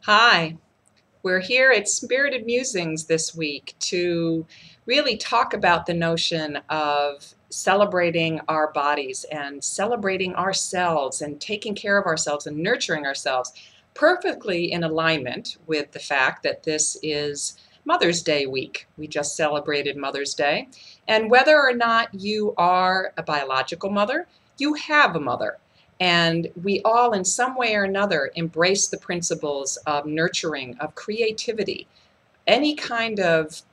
Hi, we're here at Spirited Musings this week to really talk about the notion of celebrating our bodies and celebrating ourselves and taking care of ourselves and nurturing ourselves, perfectly in alignment with the fact that this is Mother's Day week. We just celebrated Mother's Day. And whether or not you are a biological mother, you have a mother. And we all, in some way or another, embrace the principles of nurturing, of creativity. Any kind of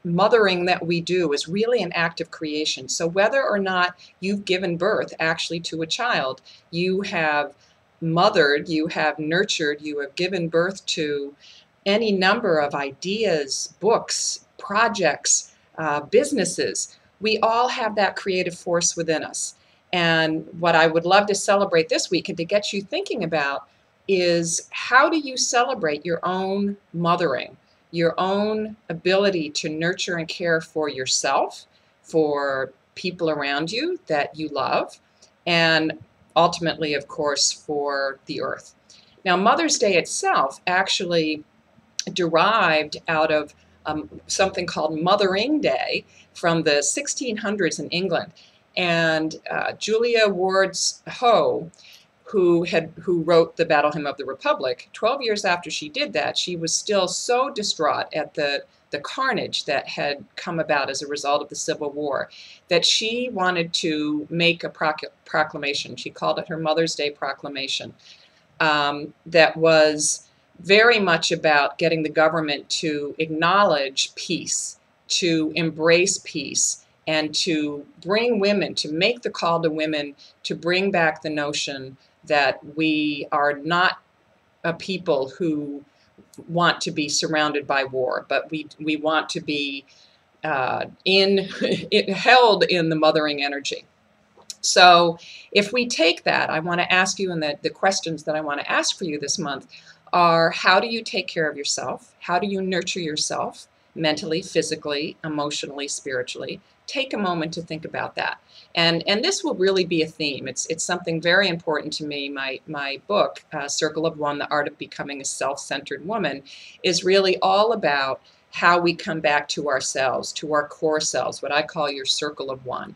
mothering that we do is really an act of creation. So whether or not you've given birth actually to a child, you have mothered, you have nurtured, you have given birth to any number of ideas, books, projects, businesses. We all have that creative force within us. And what I would love to celebrate this week and to get you thinking about is, how do you celebrate your own mothering, your own ability to nurture and care for yourself, for people around you that you love, and ultimately, of course, for the earth. Now, Mother's Day itself actually derived out of something called Mothering Day from the 1600s in England. And Julia Ward's Hoe, who wrote the Battle Hymn of the Republic, 12 years after she did that, she was still so distraught at the carnage that had come about as a result of the Civil War that she wanted to make a proclamation. She called it her Mother's Day Proclamation, that was very much about getting the government to acknowledge peace, to embrace peace, and to bring women, to make the call to women to bring back the notion that we are not a people who want to be surrounded by war, but we want to be held in the mothering energy. So if we take that, I want to ask you, and the questions that I want to ask for you this month are, how do you take care of yourself? How do you nurture yourself mentally, physically, emotionally, spiritually? Take a moment to think about that. And this will really be a theme. It's something very important to me. My book, Circle of One, The Art of Becoming a Self-Centered Woman, is really all about how we come back to ourselves, to our core selves, what I call your circle of one.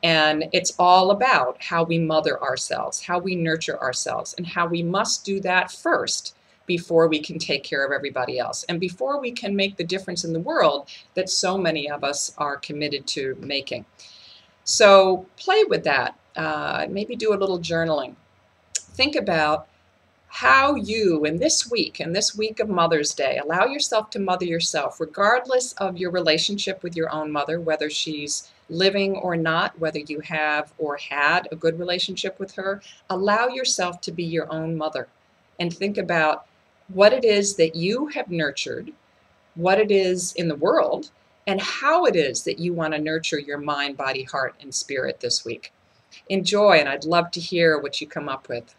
And it's all about how we mother ourselves, how we nurture ourselves, and how we must do that first before we can take care of everybody else, and before we can make the difference in the world that so many of us are committed to making. So play with that. Maybe do a little journaling. Think about how you, in this week of Mother's Day, allow yourself to mother yourself, regardless of your relationship with your own mother, whether she's living or not, whether you have or had a good relationship with her. Allow yourself to be your own mother and think about what it is that you have nurtured, what it is in the world, and how it is that you want to nurture your mind, body, heart, and spirit this week. Enjoy, and I'd love to hear what you come up with.